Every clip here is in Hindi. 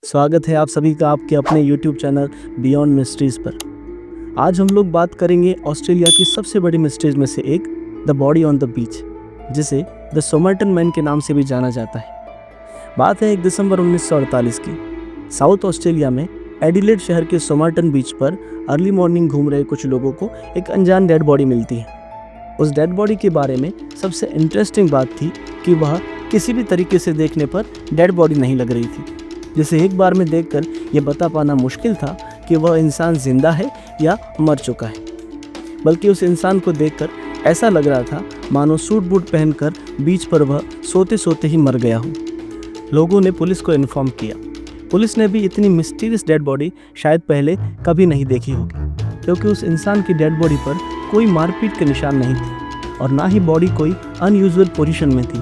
स्वागत है आप सभी का आपके अपने YouTube चैनल बियॉन्ड मिस्ट्रीज़ पर। आज हम लोग बात करेंगे ऑस्ट्रेलिया की सबसे बड़ी मिस्ट्रीज में से एक, the body on the beach, जिसे द सोमरटन मैन के नाम से भी जाना जाता है। बात है 1 दिसंबर 1948 की। साउथ ऑस्ट्रेलिया में एडिलेड शहर के सोमरटन बीच पर अर्ली मॉर्निंग घूम रहे कुछ लोगों को एक अनजान डेड बॉडी मिलती है। उस डेड बॉडी के बारे में सबसे इंटरेस्टिंग बात थी कि वह किसी भी तरीके से देखने पर डेड बॉडी नहीं लग रही थी, जिसे एक बार में देखकर यह बता पाना मुश्किल था कि वह इंसान जिंदा है या मर चुका है। बल्कि उस इंसान को देखकर ऐसा लग रहा था मानो सूट बूट पहनकर बीच पर वह सोते सोते ही मर गया हो। लोगों ने पुलिस को इन्फॉर्म किया। पुलिस ने भी इतनी मिस्टीरियस डेड बॉडी शायद पहले कभी नहीं देखी होगी, क्योंकि उस इंसान की डेड बॉडी पर कोई मारपीट के निशान नहीं थे और ना ही बॉडी कोई अनयूजुअल पोजीशन में थी।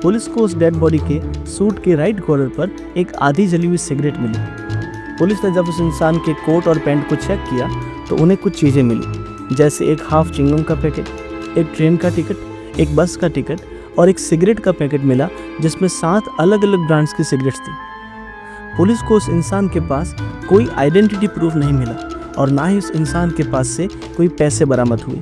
पुलिस को उस डेड बॉडी के सूट के राइट कॉलर पर एक आधी जली हुई सिगरेट मिली। पुलिस ने जब उस इंसान के कोट और पैंट को चेक किया तो उन्हें कुछ चीज़ें मिली, जैसे एक हाफ चिंगम का पैकेट, एक ट्रेन का टिकट, एक बस का टिकट और एक सिगरेट का पैकेट मिला, जिसमें 7 अलग अलग ब्रांड्स की सिगरेट्स थी। पुलिस को उस इंसान के पास कोई आइडेंटिटी प्रूफ नहीं मिला और ना ही उस इंसान के पास से कोई पैसे बरामद हुए।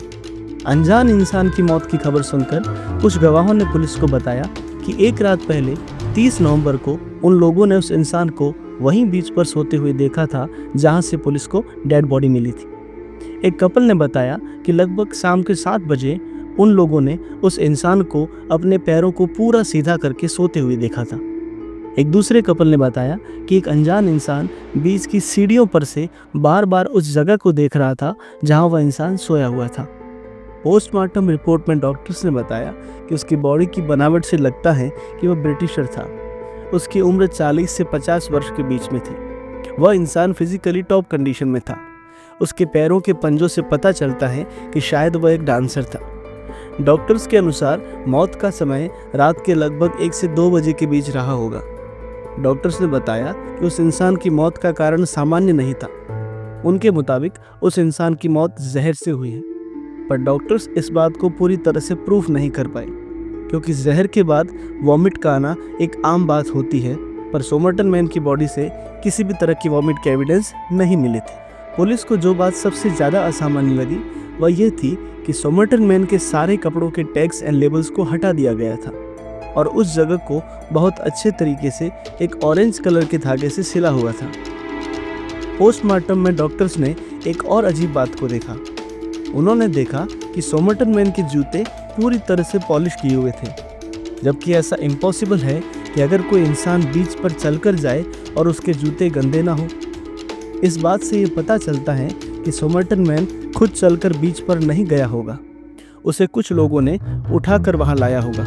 अनजान इंसान की मौत की खबर सुनकर कुछ गवाहों ने पुलिस को बताया कि एक रात पहले 30 नवंबर को उन लोगों ने उस इंसान को वहीं बीच पर सोते हुए देखा था जहां से पुलिस को डेड बॉडी मिली थी। एक कपल ने बताया कि लगभग शाम के 7 बजे उन लोगों ने उस इंसान को अपने पैरों को पूरा सीधा करके सोते हुए देखा था। एक दूसरे कपल ने बताया कि एक अनजान इंसान बीच की सीढ़ियों पर से बार बार उस जगह को देख रहा था जहां वह इंसान सोया हुआ था। पोस्टमार्टम रिपोर्ट में डॉक्टर्स ने बताया कि उसकी बॉडी की बनावट से लगता है कि वह ब्रिटिशर था। उसकी उम्र 40 से 50 वर्ष के बीच में थी। वह इंसान फिजिकली टॉप कंडीशन में था। उसके पैरों के पंजों से पता चलता है कि शायद वह एक डांसर था। डॉक्टर्स के अनुसार मौत का समय रात के लगभग 1 से 2 बजे के बीच रहा होगा। डॉक्टर्स ने बताया कि उस इंसान की मौत का कारण सामान्य नहीं था। उनके मुताबिक उस इंसान की मौत जहर से हुई है, पर डॉक्टर्स इस बात को पूरी तरह से प्रूफ नहीं कर पाए, क्योंकि जहर के बाद वॉमिट का आना एक आम बात होती है, पर सोमरटन मैन की बॉडी से किसी भी तरह की वॉमिट के एविडेंस नहीं मिले थे। पुलिस को जो बात सबसे ज़्यादा असामान्य लगी वह यह थी कि सोमरटन मैन के सारे कपड़ों के टैग्स एंड लेबल्स को हटा दिया गया था और उस जगह को बहुत अच्छे तरीके से एक ऑरेंज कलर के धागे से सिला हुआ था। पोस्टमार्टम में डॉक्टर्स ने एक और अजीब बात को देखा। उन्होंने देखा कि सोमरटन मैन के जूते पूरी तरह से पॉलिश किए हुए थे, जबकि ऐसा इम्पॉसिबल है कि अगर कोई इंसान बीच पर चलकर जाए और उसके जूते गंदे ना हो। इस बात से ये पता चलता है कि सोमरटन मैन खुद चलकर बीच पर नहीं गया होगा, उसे कुछ लोगों ने उठाकर वहां लाया होगा।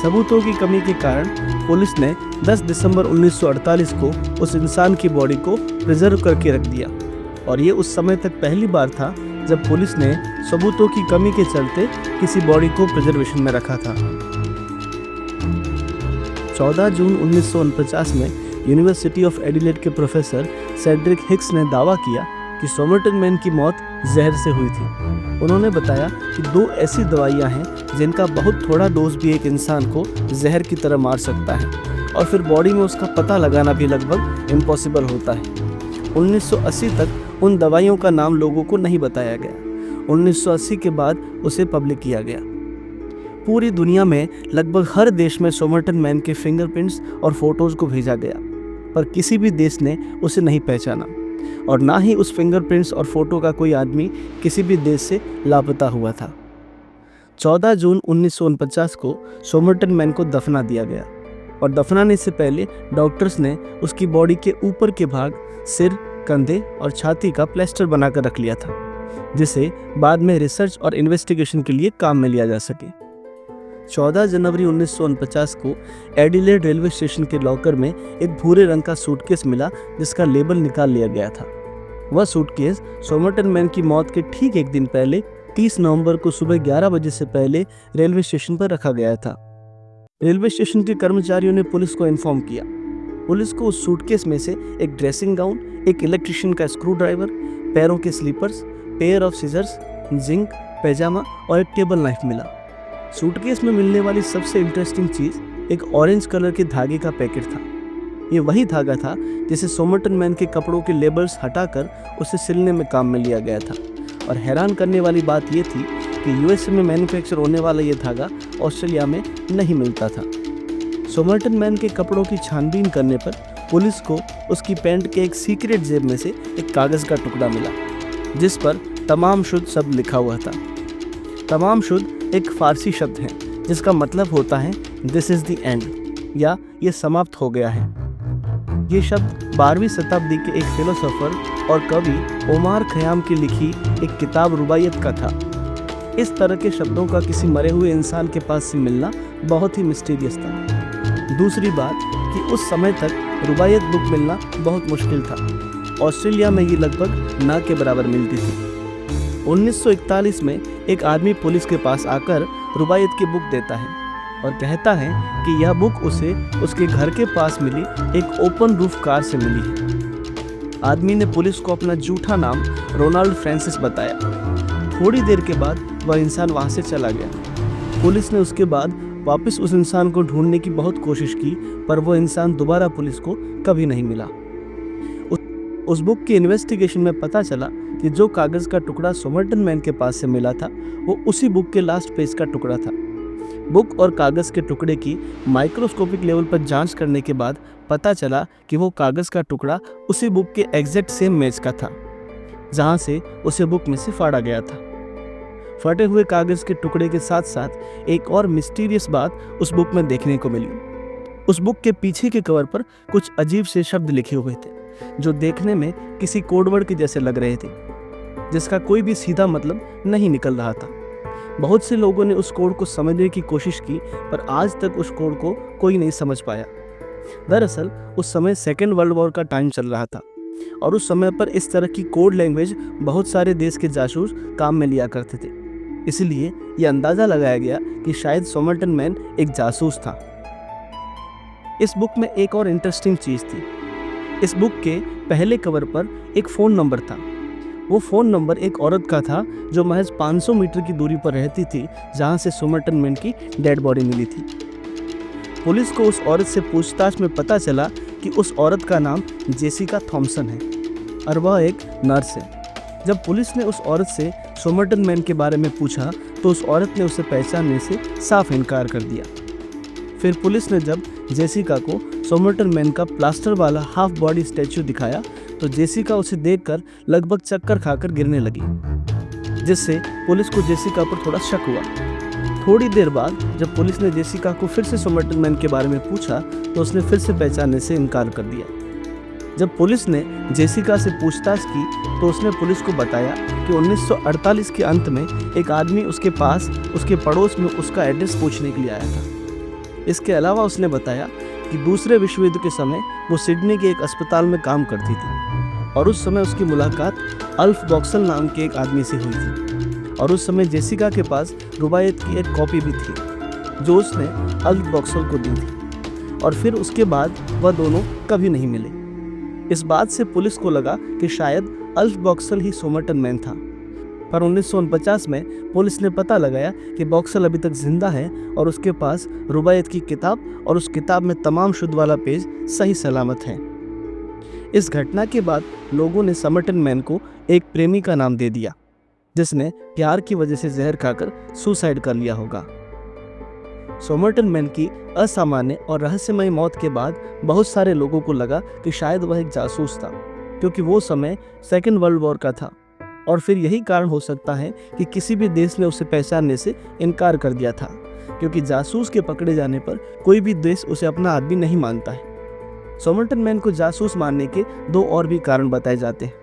सबूतों की कमी के कारण पुलिस ने 10 दिसंबर 1948 को उस इंसान की बॉडी को प्रिजर्व करके रख दिया, और ये उस समय तक पहली बार था जब पुलिस ने सबूतों की कमी के चलते किसी बॉडी को प्रिजर्वेशन में रखा था। 14 जून 1949 में यूनिवर्सिटी ऑफ एडिलेड के प्रोफेसर सेड्रिक हिक्स ने दावा किया कि सोमरटन मैन की मौत जहर से हुई थी। उन्होंने बताया कि 2 ऐसी दवाइयां हैं जिनका बहुत थोड़ा डोज भी एक इंसान को जहर की तरह मार सकता है, और फिर बॉडी में उसका पता लगाना भी लगभग इम्पॉसिबल होता है। 1980 तक उन दवाइयों का नाम लोगों को नहीं बताया गया। 1980 के बाद उसे पब्लिक किया गया। पूरी दुनिया में लगभग हर देश में सोमरटन मैन के फिंगरप्रिंट्स और फोटोज़ को भेजा गया, पर किसी भी देश ने उसे नहीं पहचाना, और ना ही उस फिंगरप्रिंट्स और फोटो का कोई आदमी किसी भी देश से लापता हुआ था। 14 जून 1949 को सोमरटन मैन को दफना दिया गया, और दफनाने से पहले डॉक्टर्स ने उसकी बॉडी के ऊपर के भाग, सिर, कंधे और छाती का प्लास्टर बनाकर रख लिया था, जिसे बाद में रिसर्च और इन्वेस्टिगेशन के लिए काम में लिया जा सके। 14 जनवरी 1949 को एडिलेड रेलवे स्टेशन के लॉकर में एक भूरे रंग का सूटकेस मिला, जिसका लेबल निकाल लिया गया था। वह सूटकेस सोमरटन मैन की मौत के ठीक एक दिन पहले 30 नवंबर को सुबह 11 बजे से पहले रेलवे स्टेशन पर रखा गया था। रेलवे स्टेशन के कर्मचारियों ने पुलिस को इन्फॉर्म किया। पुलिस को उस सूटकेस में से एक ड्रेसिंग गाउन, एक इलेक्ट्रिशियन का स्क्रू ड्राइवर, पैरों के slippers, pair of scissors, zinc, पैजामा और एक टेबल नाइफ मिला। सूटकेस में मिलने वाली सबसे इंटरेस्टिंग चीज़ एक ऑरेंज कलर के धागे का पैकेट था। ये वही धागा था जिसे सोमरटन मैन के कपड़ों के लेबल्स हटाकर उसे सिलने में काम में लिया गया था। और हैरान करने वाली बात ये थी कि यूएसए में मैन्युफैक्चर होने वाला ये धागा ऑस्ट्रेलिया में नहीं मिलता था। सोमरटन मैन के कपड़ों की छानबीन करने पर पुलिस को उसकी पैंट के एक सीक्रेट जेब में से एक कागज़ का टुकड़ा मिला जिस पर तमाम शुद्ध शब्द लिखा हुआ था। तमाम शुद्ध एक फारसी शब्द है जिसका मतलब होता है दिस इज़ द एंड, या ये समाप्त हो गया है। ये शब्द 12वीं शताब्दी के एक फिलोसोफर और कवि ओमार खयाम की लिखी एक किताब रुबायत का था। इस तरह के शब्दों का किसी मरे हुए इंसान के पास से मिलना बहुत ही मिस्टीरियस था। दूसरी बात कि उस समय तक रुबायत बुक मिलना बहुत मुश्किल था। ऑस्ट्रेलिया में ये लगभग ना के बराबर मिलती थी। 1941 में एक आदमी पुलिस के पास आकर रुबायत की बुक देता है और कहता है कि यह बुक उसे उसके घर के पास मिली एक ओपन रूफ कार से मिली है। आदमी ने पुलिस को अपना झूठा नाम रोनाल्ड फ्रांसिस बताया। थोड़ी देर के बाद वह इंसान वहाँ से चला गया। पुलिस ने उसके बाद वापस उस इंसान को ढूंढने की बहुत कोशिश की, पर वो इंसान दोबारा पुलिस को कभी नहीं मिला। उस बुक के इन्वेस्टिगेशन में पता चला कि जो कागज़ का टुकड़ा सोमरटन मैन के पास से मिला था वो उसी बुक के लास्ट पेज का टुकड़ा था। बुक और कागज़ के टुकड़े की माइक्रोस्कोपिक लेवल पर जांच करने के बाद पता चला कि वो कागज़ का टुकड़ा उसी बुक के एग्जैक्ट सेम मेज का था जहाँ से उसे बुक में से फाड़ा गया था। फटे हुए कागज़ के टुकड़े के साथ साथ एक और मिस्टीरियस बात उस बुक में देखने को मिली। उस बुक के पीछे के कवर पर कुछ अजीब से शब्द लिखे हुए थे जो देखने में किसी कोडवर्ड के जैसे लग रहे थे, जिसका कोई भी सीधा मतलब नहीं निकल रहा था। बहुत से लोगों ने उस कोड को समझने की कोशिश की, पर आज तक उस कोड को कोई नहीं समझ पाया। दरअसल उस समय सेकेंड वर्ल्ड वॉर का टाइम चल रहा था और उस समय पर इस तरह की कोड लैंग्वेज बहुत सारे देश के जासूस काम में लिया करते थे। इसलिए यह अंदाज़ा लगाया गया कि शायद सोमरटन मैन एक जासूस था। इस बुक में एक और इंटरेस्टिंग चीज़ थी। इस बुक के पहले कवर पर एक फ़ोन नंबर था। वो फ़ोन नंबर एक औरत का था जो महज 500 मीटर की दूरी पर रहती थी जहाँ से सोमरटन मैन की डेड बॉडी मिली थी। पुलिस को उस औरत से पूछताछ में पता चला कि उस औरत का नाम जेसिका थॉम्सन है और वह एक नर्स है। जब पुलिस ने उस औरत से सोमरटन मैन के बारे में पूछा तो उस औरत ने उसे पहचानने से साफ इनकार कर दिया। फिर पुलिस ने जब जेसिका को सोमरटन मैन का प्लास्टर वाला हाफ बॉडी स्टैचू दिखाया तो जेसिका उसे देखकर लगभग चक्कर खाकर गिरने लगी, जिससे पुलिस को जेसिका पर थोड़ा शक हुआ। थोड़ी देर बाद जब पुलिस ने जेसिका को फिर से सोमरटन मैन के बारे में पूछा तो उसने फिर से पहचानने से इनकार कर दिया। जब पुलिस ने जेसिका से पूछताछ की तो उसने पुलिस को बताया कि 1948 के अंत में एक आदमी उसके पास उसके पड़ोस में उसका एड्रेस पूछने के लिए आया था। इसके अलावा उसने बताया कि दूसरे विश्व युद्ध के समय वो सिडनी के एक अस्पताल में काम करती थी और उस समय उसकी मुलाकात अल्फ बॉक्सल नाम के एक आदमी से हुई थी और उस समय जेसिका के पास रुबायत की एक कॉपी भी थी जो उसने अल्फ बॉक्सल को दी थी और फिर उसके बाद वह दोनों कभी नहीं मिले। इस बात से पुलिस को लगा कि शायद अल्फ बॉक्सल ही सोमरटन मैन था, पर 1949 में पुलिस ने पता लगाया कि बॉक्सल अभी तक जिंदा है और उसके पास रुबायत की किताब और उस किताब में तमाम शुद्ध वाला पेज सही सलामत है। इस घटना के बाद लोगों ने सोमरटन मैन को एक प्रेमी का नाम दे दिया जिसने प्यार की वजह से जहर खाकर सुसाइड कर लिया होगा। सोमरटन मैन की असामान्य और रहस्यमय मौत के बाद बहुत सारे लोगों को लगा कि शायद वह एक जासूस था, क्योंकि वो समय सेकेंड वर्ल्ड वॉर का था और फिर यही कारण हो सकता है कि किसी भी देश ने उसे पहचानने से इनकार कर दिया था, क्योंकि जासूस के पकड़े जाने पर कोई भी देश उसे अपना आदमी नहीं मानता है। सोमरटन मैन को जासूस मानने के दो और भी कारण बताए जाते हैं।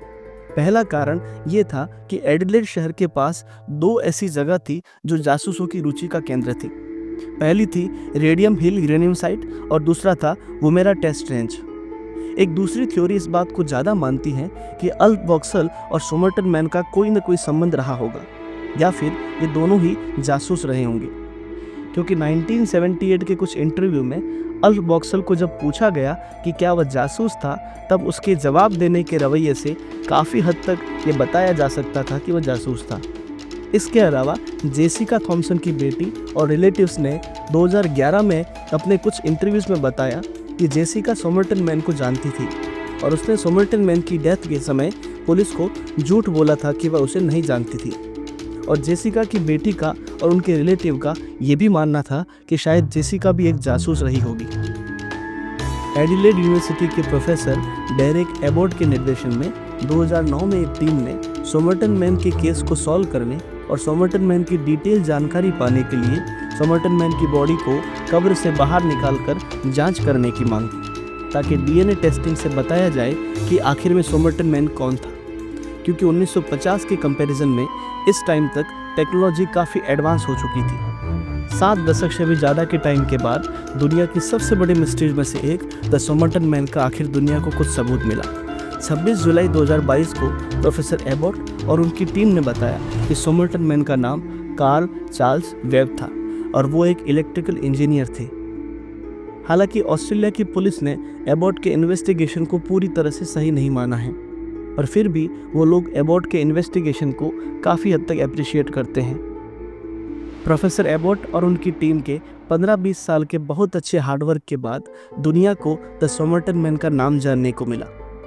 पहला कारण ये था कि एडिलेड शहर के पास दो ऐसी जगह थी जो जासूसों की रुचि का केंद्र थी। पहली थी रेडियम हिल यूरेनियम साइट और दूसरा था वुमेरा टेस्ट रेंज। एक दूसरी थ्योरी इस बात को ज़्यादा मानती है कि अल्फ बॉक्सल और सोमरटन मैन का कोई न कोई संबंध रहा होगा या फिर ये दोनों ही जासूस रहे होंगे, क्योंकि 1978 के कुछ इंटरव्यू में अल्फ बॉक्सल को जब पूछा गया कि क्या वह जासूस था तब उसके जवाब देने के रवैये से काफ़ी हद तक ये बताया जा सकता था कि वह जासूस था। इसके अलावा जेसिका थॉम्सन की बेटी और रिलेटिव्स ने 2011 में अपने कुछ इंटरव्यूज़ में बताया कि जेसिका सोमरटन मैन को जानती थी और उसने सोमरटन मैन की डेथ के समय पुलिस को झूठ बोला था कि वह उसे नहीं जानती थी। और जेसिका की बेटी का और उनके रिलेटिव का ये भी मानना था कि शायद जेसिका भी एक जासूस रही होगी। एडिलेड यूनिवर्सिटी के प्रोफेसर डेरेक एबॉट के निर्देशन में 2009 में एक टीम ने सोमरटन मैन के केस को सॉल्व करने और सोमरटन मैन की डिटेल जानकारी पाने के लिए सोमरटन मैन की बॉडी को कब्र से बाहर निकालकर जांच करने की मांग की, ताकि डीएनए टेस्टिंग से बताया जाए कि आखिर में सोमरटन मैन कौन था। क्योंकि 1950 के कंपैरिजन में इस टाइम तक टेक्नोलॉजी काफ़ी एडवांस हो चुकी थी। 7 दशक से भी ज़्यादा के टाइम के बाद दुनिया की सबसे बड़ी मिस्ट्रीज में से एक द सोमरटन मैन का आखिर दुनिया को कुछ सबूत मिला। 26 जुलाई 2022 को प्रोफेसर एबॉट और उनकी टीम ने बताया कि सोमरटन मैन का नाम कार्ल चार्ल्स वेब था और वो एक इलेक्ट्रिकल इंजीनियर थे। हालांकि ऑस्ट्रेलिया की पुलिस ने एबॉट के इन्वेस्टिगेशन को पूरी तरह से सही नहीं माना है, पर फिर भी वो लोग एबॉट के इन्वेस्टिगेशन को काफ़ी हद तक अप्रिशिएट करते हैं। प्रोफेसर एबॉट और उनकी टीम के 15-20 साल के बहुत अच्छे हार्डवर्क के बाद दुनिया को द सोमरटन मैन का नाम जानने को मिला।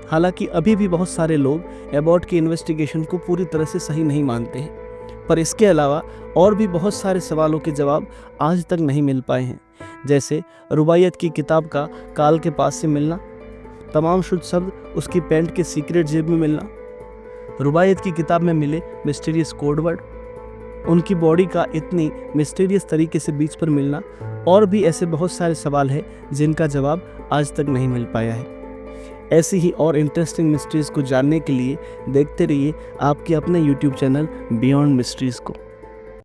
हालांकि अभी भी बहुत सारे लोग एबॉट की इन्वेस्टिगेशन को पूरी तरह से सही नहीं मानते हैं, पर इसके अलावा और भी बहुत सारे सवालों के जवाब आज तक नहीं मिल पाए हैं, जैसे रुबाइयत की किताब का काल के पास से मिलना, तमाम शुद्ध शब्द उसकी पैंट के सीक्रेट जेब में मिलना, रुबाइयत की किताब में मिले मिस्टीरियस कोडवर्ड, उनकी बॉडी का इतनी मिस्टीरियस तरीके से बीच पर मिलना, और भी ऐसे बहुत सारे सवाल हैं जिनका जवाब आज तक नहीं मिल पाया है। ऐसी ही और इंटरेस्टिंग मिस्ट्रीज़ को जानने के लिए देखते रहिए आपके अपने YouTube चैनल बियॉन्ड मिस्ट्रीज़ को।